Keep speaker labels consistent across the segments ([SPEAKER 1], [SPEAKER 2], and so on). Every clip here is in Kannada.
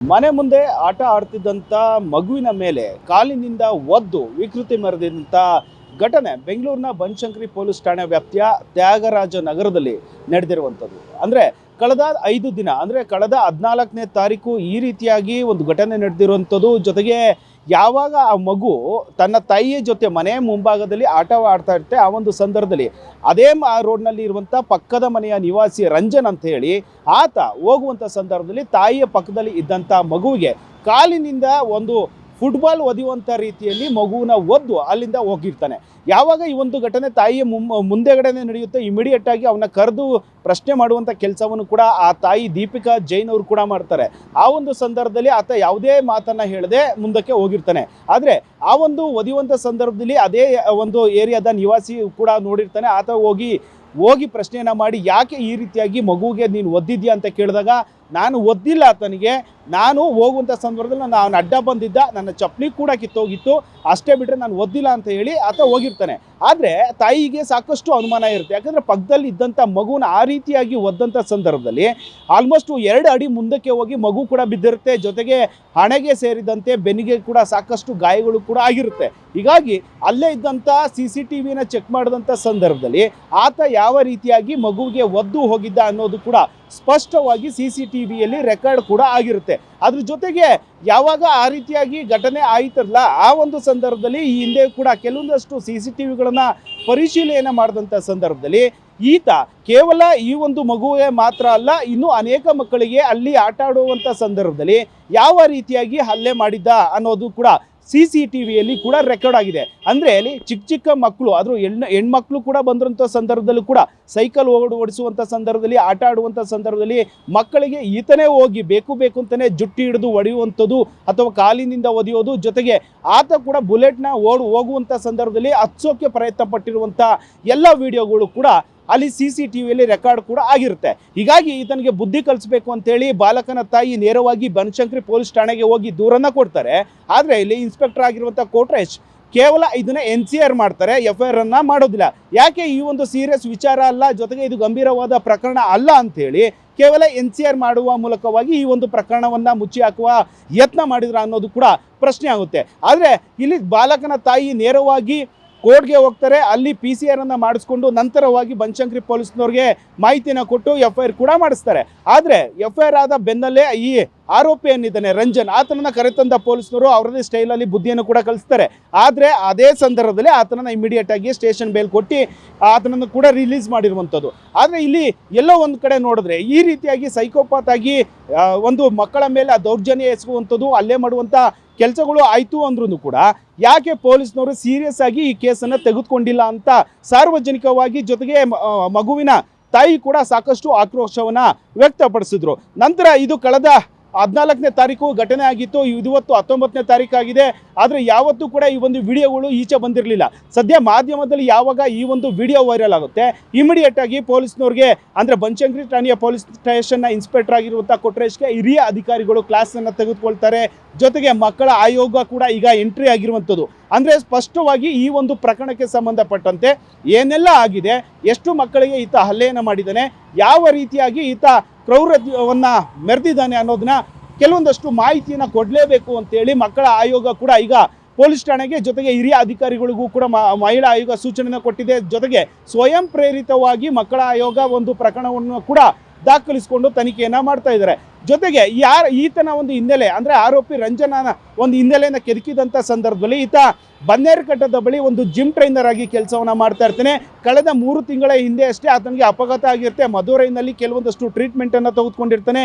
[SPEAKER 1] ಮನೆ ಮುಂದೆ ಆಟ ಆಡ್ತಿದ್ದಂಥ ಮಗುವಿನ ಮೇಲೆ ಕಾಲಿನಿಂದ ಒದ್ದು ವಿಕೃತಿ ಮೆರೆದಂಥ ಘಟನೆ ಬೆಂಗಳೂರಿನ ಬನಶಂಕರಿ ಪೊಲೀಸ್ ಠಾಣೆ ವ್ಯಾಪ್ತಿಯ ತ್ಯಾಗರಾಜ ನಗರದಲ್ಲಿ ನಡೆದಿರುವಂಥದ್ದು. ಅಂದರೆ ಕಳೆದ 5 ದಿನ ಅಂದರೆ ಕಳೆದ 14ನೇ ತಾರೀಕು ಈ ರೀತಿಯಾಗಿ ಒಂದು ಘಟನೆ ನಡೆದಿರುವಂಥದ್ದು. ಜೊತೆಗೆ ಯಾವಾಗ ಆ ಮಗು ತನ್ನ ತಾಯಿಯ ಜೊತೆ ಮನೆ ಮುಂಭಾಗದಲ್ಲಿ ಆಡ್ತಾ ಇರುತ್ತೆ, ಆ ಒಂದು ಸಂದರ್ಭದಲ್ಲಿ ಅದೇ ರೋಡ್ನಲ್ಲಿ ಇರುವಂಥ ಪಕ್ಕದ ಮನೆಯ ನಿವಾಸಿ ರಂಜನ್ ಅಂತ ಹೇಳಿ ಆತ ಹೋಗುವಂಥ ಸಂದರ್ಭದಲ್ಲಿ ತಾಯಿಯ ಪಕ್ಕದಲ್ಲಿ ಇದ್ದಂಥ ಮಗುವಿಗೆ ಕಾಲಿನಿಂದ ಒಂದು ಫುಟ್ಬಾಲ್ ಒದೆಯುವಂಥ ರೀತಿಯಲ್ಲಿ ಮಗುವಿನ ಒದ್ದು ಅಲ್ಲಿಂದ ಹೋಗಿರ್ತಾನೆ. ಯಾವಾಗ ಈ ಒಂದು ಘಟನೆ ತಾಯಿಯ ಮುಂದೆಗಡೆನೆ ನಡೆಯುತ್ತೆ, ಇಮಿಡಿಯೇಟ್ ಆಗಿ ಅವನ್ನ ಕರೆದು ಪ್ರಶ್ನೆ ಮಾಡುವಂಥ ಕೆಲಸವನ್ನು ಕೂಡ ಆ ತಾಯಿ ದೀಪಿಕಾ ಜೈನ್ ಅವರು ಕೂಡ ಮಾಡ್ತಾರೆ. ಆ ಒಂದು ಸಂದರ್ಭದಲ್ಲಿ ಆತ ಯಾವುದೇ ಮಾತನ್ನು ಹೇಳದೆ ಮುಂದಕ್ಕೆ ಹೋಗಿರ್ತಾನೆ. ಆದರೆ ಆ ಒಂದು ಒದೆಯುವಂಥ ಸಂದರ್ಭದಲ್ಲಿ ಅದೇ ಒಂದು ಏರಿಯಾದ ನಿವಾಸಿ ಕೂಡ ನೋಡಿರ್ತಾನೆ. ಆತ ಹೋಗಿ ಪ್ರಶ್ನೆಯನ್ನು ಮಾಡಿ ಯಾಕೆ ಈ ರೀತಿಯಾಗಿ ಮಗುವಿಗೆ ನೀನು ಒದ್ದಿದ್ಯಾ ಅಂತ ಕೇಳಿದಾಗ, ನಾನು ಒದ್ದಿಲ್ಲ ಆತನಿಗೆ, ನಾನು ಹೋಗುವಂಥ ಸಂದರ್ಭದಲ್ಲಿ ನಾನು ಅಡ್ಡ ಬಂದಿದ್ದ, ನನ್ನ ಚಪ್ಪಲಿ ಕೂಡ ಕಿತ್ತೋಗಿತ್ತು, ಅಷ್ಟೇ ಬಿಟ್ಟರೆ ನಾನು ಒದ್ದಿಲ್ಲ ಅಂತ ಹೇಳಿ ಆತ ಹೋಗಿರ್ತಾನೆ. ಆದರೆ ತಾಯಿಗೆ ಸಾಕಷ್ಟು ಅನುಮಾನ ಇರುತ್ತೆ. ಯಾಕಂದರೆ ಪಕ್ಕದಲ್ಲಿ ಇದ್ದಂಥ ಮಗುನ ಆ ರೀತಿಯಾಗಿ ಒದ್ದಂಥ ಸಂದರ್ಭದಲ್ಲಿ ಆಲ್ಮೋಸ್ಟ್ 2 ಅಡಿ ಮುಂದಕ್ಕೆ ಹೋಗಿ ಮಗು ಕೂಡ ಬಿದ್ದಿರುತ್ತೆ. ಜೊತೆಗೆ ಹಣೆಗೆ ಸೇರಿದಂತೆ ಬೆನ್ನಿಗೆ ಕೂಡ ಸಾಕಷ್ಟು ಗಾಯಗಳು ಕೂಡ ಆಗಿರುತ್ತೆ. ಹೀಗಾಗಿ ಅಲ್ಲೇ ಇದ್ದಂಥ CCTVನ ಚೆಕ್ ಮಾಡಿದಂಥ ಸಂದರ್ಭದಲ್ಲಿ ಆತ ಯಾವ ರೀತಿಯಾಗಿ ಮಗುವಿಗೆ ಒದ್ದು ಹೋಗಿದ್ದ ಅನ್ನೋದು ಕೂಡ ಸ್ಪಷ್ಟವಾಗಿ CCTVಯಲ್ಲಿ ರೆಕಾರ್ಡ್ ಕೂಡ ಆಗಿರುತ್ತೆ. ಅದ್ರ ಜೊತೆಗೆ ಯಾವಾಗ ಆ ರೀತಿಯಾಗಿ ಘಟನೆ ಆಯಿತಲ್ಲ, ಆ ಒಂದು ಸಂದರ್ಭದಲ್ಲಿ ಈ ಹಿಂದೆ ಕೂಡ ಕೆಲವೊಂದಷ್ಟು CCTVಗಳನ್ನು ಪರಿಶೀಲನೆ ಮಾಡಿದಂಥ ಸಂದರ್ಭದಲ್ಲಿ ಈತ ಕೇವಲ ಈ ಒಂದು ಮಗುವೆ ಮಾತ್ರ ಅಲ್ಲ, ಇನ್ನೂ ಅನೇಕ ಮಕ್ಕಳಿಗೆ ಅಲ್ಲಿ ಆಟ ಆಡುವಂಥ ಸಂದರ್ಭದಲ್ಲಿ ಯಾವ ರೀತಿಯಾಗಿ ಹಲ್ಲೆ ಮಾಡಿದ್ದ ಅನ್ನೋದು ಕೂಡ CCTVಯಲ್ಲಿ ಕೂಡ ರೆಕಾರ್ಡ್ ಆಗಿದೆ. ಅಂದರೆ ಅಲ್ಲಿ ಚಿಕ್ಕ ಮಕ್ಕಳು, ಆದರೂ ಹೆಣ್ಮಕ್ಳು ಕೂಡ ಬಂದಿರೋಂಥ ಸಂದರ್ಭದಲ್ಲೂ ಕೂಡ ಸೈಕಲ್ ಓಡಿಸುವಂಥ ಸಂದರ್ಭದಲ್ಲಿ, ಆಟ ಆಡುವಂಥ ಸಂದರ್ಭದಲ್ಲಿ ಮಕ್ಕಳಿಗೆ ಈತನೇ ಹೋಗಿ ಬೇಕು ಅಂತಲೇ ಜುಟ್ಟಿ ಹಿಡಿದು ಹೊಡೆಯುವಂಥದ್ದು ಅಥವಾ ಕಾಲಿನಿಂದ ಒದೆಯೋದು. ಜೊತೆಗೆ ಆತ ಕೂಡ ಬುಲೆಟ್ನ ಹೋಗುವಂಥ ಸಂದರ್ಭದಲ್ಲಿ ಹತ್ಸೋಕ್ಕೆ ಪ್ರಯತ್ನ ಪಟ್ಟಿರುವಂಥ ಎಲ್ಲ ವಿಡಿಯೋಗಳು ಕೂಡ ಅಲ್ಲಿ CCTVಯಲ್ಲಿ ರೆಕಾರ್ಡ್ ಕೂಡ ಆಗಿರುತ್ತೆ. ಹೀಗಾಗಿ ಈತನಿಗೆ ಬುದ್ಧಿ ಕಲಿಸಬೇಕು ಅಂತೇಳಿ ಬಾಲಕನ ತಾಯಿ ನೇರವಾಗಿ ಬನಶಂಕರಿ ಪೊಲೀಸ್ ಠಾಣೆಗೆ ಹೋಗಿ ದೂರನ್ನು ಕೊಡ್ತಾರೆ. ಆದರೆ ಇಲ್ಲಿ ಇನ್ಸ್ಪೆಕ್ಟರ್ ಆಗಿರುವಂಥ ಕೋಟ್ರೇಶ್ ಕೇವಲ ಇದನ್ನು NCR ಮಾಡ್ತಾರೆ, FIR ಮಾಡೋದಿಲ್ಲ. ಯಾಕೆ? ಈ ಒಂದು ಸೀರಿಯಸ್ ವಿಚಾರ ಅಲ್ಲ, ಜೊತೆಗೆ ಇದು ಗಂಭೀರವಾದ ಪ್ರಕರಣ ಅಲ್ಲ ಅಂಥೇಳಿ ಕೇವಲ NCR ಮಾಡುವ ಮೂಲಕವಾಗಿ ಈ ಒಂದು ಪ್ರಕರಣವನ್ನು ಮುಚ್ಚಿ ಹಾಕುವ ಯತ್ನ ಮಾಡಿದ್ರ ಅನ್ನೋದು ಕೂಡ ಪ್ರಶ್ನೆ ಆಗುತ್ತೆ. ಆದರೆ ಇಲ್ಲಿ ಬಾಲಕನ ತಾಯಿ ನೇರವಾಗಿ ಕೋರ್ಟ್ಗೆ ಹೋಗ್ತಾರೆ. ಅಲ್ಲಿ PCR ಮಾಡಿಸ್ಕೊಂಡು ನಂತರವಾಗಿ ಬನಶಂಕರಿ ಪೊಲೀಸ್ನವ್ರಿಗೆ ಮಾಹಿತಿಯನ್ನು ಕೊಟ್ಟು FIR ಕೂಡ ಮಾಡಿಸ್ತಾರೆ. ಆದರೆ FIR ಆದ ಬೆನ್ನಲ್ಲೇ ಈ ಆರೋಪಿ ಏನಿದ್ದಾನೆ ರಂಜನ್, ಆತನನ್ನು ಕರೆತಂದ ಪೊಲೀಸ್ನವರು ಅವರದೇ ಸ್ಟೈಲಲ್ಲಿ ಬುದ್ಧಿಯನ್ನು ಕೂಡ ಕಲಿಸ್ತಾರೆ. ಆದರೆ ಅದೇ ಸಂದರ್ಭದಲ್ಲಿ ಆತನನ್ನು ಇಮಿಡಿಯೇಟ್ ಆಗಿ ಸ್ಟೇಷನ್ ಬೇಲ್ ಕೊಟ್ಟು ಆತನನ್ನು ಕೂಡ ರಿಲೀಸ್ ಮಾಡಿರುವಂಥದ್ದು. ಆದರೆ ಇಲ್ಲಿ ಎಲ್ಲೋ ಒಂದು ಕಡೆ ನೋಡಿದ್ರೆ ಈ ರೀತಿಯಾಗಿ ಸೈಕೋಪಾತ್ ಆಗಿ ಒಂದು ಮಕ್ಕಳ ಮೇಲೆ ದೌರ್ಜನ್ಯ ಎಸಗುವಂಥದ್ದು, ಅಲ್ಲೇ ಮಾಡುವಂಥ ಕೆಲಸಗಳು ಆಯಿತು ಅಂದ್ರೂ ಕೂಡ ಯಾಕೆ ಪೊಲೀಸ್ನವರು ಸೀರಿಯಸ್ ಆಗಿ ಈ ಕೇಸನ್ನು ತೆಗೆದುಕೊಂಡಿಲ್ಲ ಅಂತ ಸಾರ್ವಜನಿಕವಾಗಿ, ಜೊತೆಗೆ ಮಗುವಿನ ತಾಯಿ ಕೂಡ ಸಾಕಷ್ಟು ಆಕ್ರೋಶವನ್ನು ವ್ಯಕ್ತಪಡಿಸಿದ್ರು. ನಂತರ ಇದು ಕಳೆದ 14ನೇ ತಾರೀಕು ಘಟನೆ ಆಗಿತ್ತು. ಇವತ್ತು 19ನೇ ತಾರೀಕು ಆಗಿದೆ. ಆದರೆ ಯಾವತ್ತೂ ಕೂಡ ಈ ಒಂದು ವಿಡಿಯೋಗಳು ಈಚೆ ಬಂದಿರಲಿಲ್ಲ. ಸದ್ಯ ಮಾಧ್ಯಮದಲ್ಲಿ ಯಾವಾಗ ಈ ಒಂದು ವಿಡಿಯೋ ವೈರಲ್ ಆಗುತ್ತೆ, ಇಮಿಡಿಯೇಟ್ ಆಗಿ ಪೊಲೀಸ್ನವ್ರಿಗೆ, ಅಂದರೆ ಬನಶಂಕರಿ ಠಾಣೆಯ ಪೊಲೀಸ್ ಸ್ಟೇಷನ್ನ ಇನ್ಸ್ಪೆಕ್ಟರ್ ಆಗಿರುವಂಥ ಕೊಟ್ರೇಶ್ಗೆ ಹಿರಿಯ ಅಧಿಕಾರಿಗಳು ಕ್ಲಾಸನ್ನು ತೆಗೆದುಕೊಳ್ತಾರೆ. ಜೊತೆಗೆ ಮಕ್ಕಳ ಆಯೋಗ ಕೂಡ ಈಗ ಎಂಟ್ರಿ ಆಗಿರುವಂಥದ್ದು. ಅಂದರೆ ಸ್ಪಷ್ಟವಾಗಿ ಈ ಒಂದು ಪ್ರಕರಣಕ್ಕೆ ಸಂಬಂಧಪಟ್ಟಂತೆ ಏನೆಲ್ಲ ಆಗಿದೆ, ಎಷ್ಟು ಮಕ್ಕಳಿಗೆ ಈತ ಹಲ್ಲೆಯನ್ನು ಮಾಡಿದ್ದಾನೆ, ಯಾವ ರೀತಿಯಾಗಿ ಈತ ಕ್ರೌರ್ಯವನ್ನು ಮೆರೆದಿದ್ದಾನೆ ಅನ್ನೋದನ್ನ ಕೆಲವೊಂದಷ್ಟು ಮಾಹಿತಿಯನ್ನು ಕೊಡಲೇಬೇಕು ಅಂತೇಳಿ ಮಕ್ಕಳ ಆಯೋಗ ಕೂಡ ಈಗ ಪೊಲೀಸ್ ಠಾಣೆಗೆ, ಜೊತೆಗೆ ಹಿರಿಯ ಅಧಿಕಾರಿಗಳಿಗೂ ಕೂಡ ಮಹಿಳಾ ಆಯೋಗ ಸೂಚನೆಯನ್ನು ಕೊಟ್ಟಿದೆ. ಜೊತೆಗೆ ಸ್ವಯಂ ಪ್ರೇರಿತವಾಗಿ ಮಕ್ಕಳ ಆಯೋಗ ಒಂದು ಪ್ರಕರಣವನ್ನು ಕೂಡ ದಾಖಲಿಸಿಕೊಂಡು ತನಿಖೆಯನ್ನು ಮಾಡ್ತಾ ಇದ್ದಾರೆ. ಜೊತೆಗೆ ಈತನ ಒಂದು ಹಿನ್ನೆಲೆ, ಅಂದರೆ ಆರೋಪಿ ರಂಜನನ ಒಂದು ಹಿನ್ನೆಲೆಯನ್ನು ಕೆದಕಿದಂಥ ಸಂದರ್ಭದಲ್ಲಿ ಈತ ಬನ್ನೇರುಘಟ್ಟದ ಬಳಿ ಒಂದು ಜಿಮ್ ಟ್ರೈನರ್ ಆಗಿ ಕೆಲಸವನ್ನು ಮಾಡ್ತಾ ಇರ್ತಾನೆ. ಕಳೆದ 3 ತಿಂಗಳ ಹಿಂದೆ ಅಷ್ಟೇ ಆತನಿಗೆ ಅಪಘಾತ ಆಗಿರುತ್ತೆ. ಮಧುರೈನಲ್ಲಿ ಕೆಲವೊಂದಷ್ಟು ಟ್ರೀಟ್ಮೆಂಟನ್ನು ತೆಗೆದುಕೊಂಡಿರ್ತಾನೆ,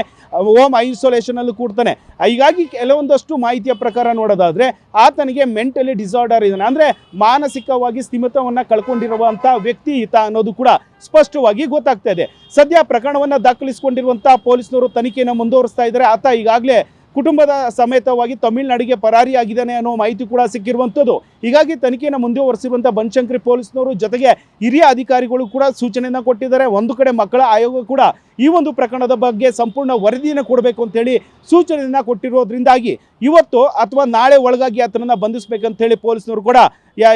[SPEAKER 1] ಹೋಮ್ ಐಸೋಲೇಷನಲ್ಲೂ ಕೂಡ್ತಾನೆ. ಹೀಗಾಗಿ ಕೆಲವೊಂದಷ್ಟು ಮಾಹಿತಿಯ ಪ್ರಕಾರ ನೋಡೋದಾದರೆ ಆತನಿಗೆ ಮೆಂಟಲಿ ಡಿಸಾರ್ಡರ್ ಇದ್ದಾನೆ, ಅಂದರೆ ಮಾನಸಿಕವಾಗಿ ಸ್ಥಿಮಿತವನ್ನು ಕಳ್ಕೊಂಡಿರುವಂಥ ವ್ಯಕ್ತಿ ಈತ ಅನ್ನೋದು ಕೂಡ ಸ್ಪಷ್ಟವಾಗಿ ಗೊತ್ತಾಗ್ತಾ ಇದೆ. ಸದ್ಯ ಪ್ರಕರಣವನ್ನು ದಾಖಲಿಸಿಕೊಂಡಿರುವಂಥ ಪೊಲೀಸ್ನವರು ತನಿಖೆಯನ್ನು ಮುಂದುವರಿಸ್ತಾ ಇದ್ದಾರೆ. ಆತ ಈಗಾಗಲೇ ಕುಟುಂಬದ ಸಮೇತವಾಗಿ ತಮಿಳುನಾಡಿಗೆ ಪರಾರಿಯಾಗಿದ್ದಾನೆ ಅನ್ನೋ ಮಾಹಿತಿ ಕೂಡ ಸಿಕ್ಕಿರುವಂಥದ್ದು. ಹೀಗಾಗಿ ತನಿಖೆಯನ್ನು ಮುಂದುವರಿಸಿರುವಂಥ ಬನಶಂಕರಿ ಪೊಲೀಸ್ನವರು, ಜೊತೆಗೆ ಹಿರಿಯ ಅಧಿಕಾರಿಗಳು ಕೂಡ ಸೂಚನೆಯನ್ನು ಕೊಟ್ಟಿದ್ದಾರೆ. ಒಂದು ಕಡೆ ಮಕ್ಕಳ ಆಯೋಗ ಕೂಡ ಈ ಒಂದು ಪ್ರಕರಣದ ಬಗ್ಗೆ ಸಂಪೂರ್ಣ ವರದಿಯನ್ನು ಕೊಡಬೇಕು ಅಂತೇಳಿ ಸೂಚನೆಯನ್ನು ಕೊಟ್ಟಿರೋದ್ರಿಂದಾಗಿ ಇವತ್ತು ಅಥವಾ ನಾಳೆ ಒಳಗಾಗಿ ಆತನನ್ನು ಬಂಧಿಸಬೇಕಂತೇಳಿ ಪೊಲೀಸ್ನವರು ಕೂಡ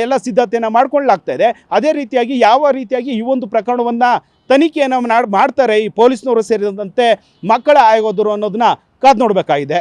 [SPEAKER 1] ಎಲ್ಲ ಸಿದ್ಧತೆಯನ್ನು ಮಾಡ್ಕೊಳ್ಳಲಾಗ್ತಾ ಇದೆ. ಅದೇ ರೀತಿಯಾಗಿ ಯಾವ ರೀತಿಯಾಗಿ ಈ ಒಂದು ಪ್ರಕರಣವನ್ನು ತನಿಖೆಯನ್ನು ಮಾಡ್ತಾರೆ ಈ ಪೊಲೀಸ್ನವರು ಸೇರಿದಂತೆ ಮಕ್ಕಳ ಆಯೋಗದವರು ಅನ್ನೋದನ್ನ ಕಾದು ನೋಡಬೇಕಾಗಿದೆ.